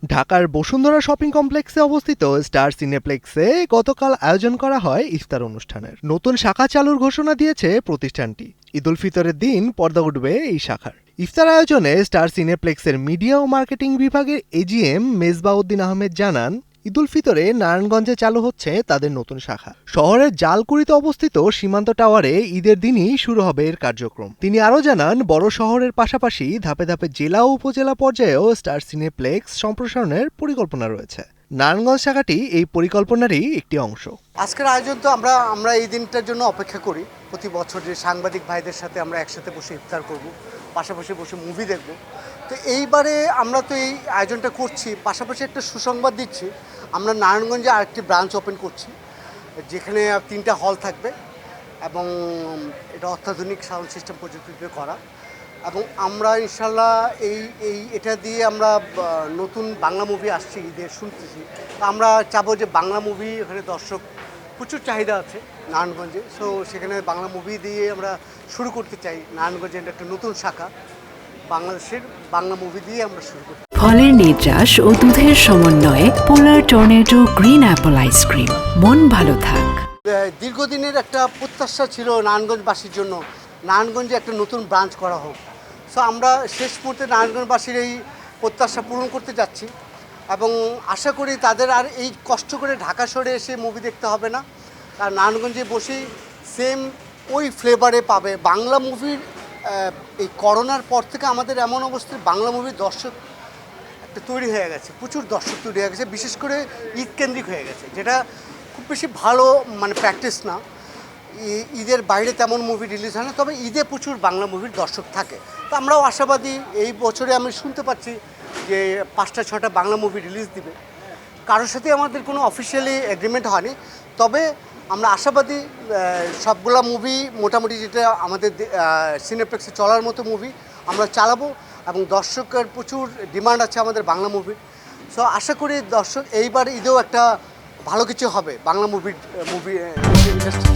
ঢাকার বসুন্ধরা শপিং কমপ্লেক্সে অবস্থিত স্টার সিনেপ্লেক্সে গতকাল আয়োজন করা হয় ইফতার অনুষ্ঠানের। নতুন শাখা চালুর ঘোষণা দিয়েছে প্রতিষ্ঠানটি। ঈদুল ফিতরের দিন পর্দা উঠবে এই শাখার। ইফতার আয়োজনে স্টার সিনেপ্লেক্সের মিডিয়া ও মার্কেটিং বিভাগের এজিএম মেজবাউদ্দিন আহমেদ জানান, ঈদুল ফিতরে নারায়ণগঞ্জে চালু হচ্ছে তাদের নতুন শাখা। শহরের জালকুড়িতে অবস্থিত সীমান্ত টাওয়ারে ঈদের দিনই শুরু হবে এর কার্যক্রম। তিনি আরও জানান, বড় শহরের পাশাপাশি ধাপে ধাপে জেলা ও উপজেলা পর্যায়েও স্টার সিনেপ্লেক্স সম্প্রসারণের পরিকল্পনা রয়েছে। নারায়ণগঞ্জ শাখাটি এই পরিকল্পনারই একটি অংশ। আজকের আয়োজন তো আমরা এই দিনটার জন্য অপেক্ষা করি। প্রতি বছর যে সাংবাদিক ভাইদের সাথে আমরা একসাথে বসে ইফতার করব, পাশাপাশি বসে মুভি দেখব। তো এইবারে আমরা তো এই আয়োজনটা করছি, পাশাপাশি একটা সুসংবাদ দিচ্ছি। আমরা নারায়ণগঞ্জে আরেকটি ব্রাঞ্চ ওপেন করছি, যেখানে 3টা হল থাকবে এবং এটা অত্যাধুনিক সাউন্ড সিস্টেম প্রযুক্তিতে করা। এবং আমরা ইনশাল্লাহ এটা দিয়ে আমরা নতুন বাংলা মুভি আসছে ঈদের শুনতেছি। আমরা চাবো যে বাংলা মুভি এখানে দর্শক প্রচুর চাহিদা আছে নারায়ণগঞ্জে, সো সেখানে বাংলা মুভি দিয়ে আমরা শুরু করতে চাই। নারায়ণগঞ্জের একটা নতুন শাখা বাংলাদেশের বাংলা মুভি দিয়ে আমরা শুরু করতে। ফলের নির্যাস ও দুধের সমন্বয়ে পোলার টর্নেডো গ্রিন অ্যাপল আইসক্রিম। মন ভালো থাক। দীর্ঘদিনের একটা প্রত্যাশা ছিল নারায়ণগঞ্জবাসীর জন্য, নারায়ণগঞ্জে একটা নতুন ব্রাঞ্চ করা হোক। সো আমরা শেষ মুহূর্তে নারায়ণগঞ্জবাসীর এই প্রত্যাশা পূরণ করতে যাচ্ছি এবং আশা করি তাদের আর এই কষ্ট করে ঢাকা শহরে এসে মুভি দেখতে হবে না। আর নারায়ণগঞ্জে বসেই সেম ওই ফ্লেভারে পাবে বাংলা মুভির। এই করোনার পর থেকে আমাদের এমন অবস্থায় বাংলা মুভির দর্শক একটা তৈরি হয়ে গেছে, প্রচুর দর্শক তৈরি হয়ে গেছে, বিশেষ করে ঈদ কেন্দ্রিক হয়ে গেছে, যেটা খুব বেশি ভালো প্র্যাকটিস না। ঈদের বাইরে তেমন মুভি রিলিজ হয় না, তবে ঈদে প্রচুর বাংলা মুভির দর্শক থাকে। তো আমরাও আশাবাদী, এই বছরে আমি শুনতে পাচ্ছি যে 5টা 6টা বাংলা মুভি রিলিজ দিবে। কারোর সাথে আমাদের কোনো অফিসিয়ালি এগ্রিমেন্ট হয়নি, তবে আমরা আশাবাদী সবগুলা মুভি মোটামুটি যেটা আমাদের সিনেপ্লেক্সে চলার মতো মুভি আমরা চালাবো এবং দর্শকের প্রচুর ডিমান্ড আছে আমাদের বাংলা মুভির। সো আশা করি দর্শক এইবার ঈদেও একটা ভালো কিছু হবে বাংলা মুভি ইন্ডাস্ট্রি।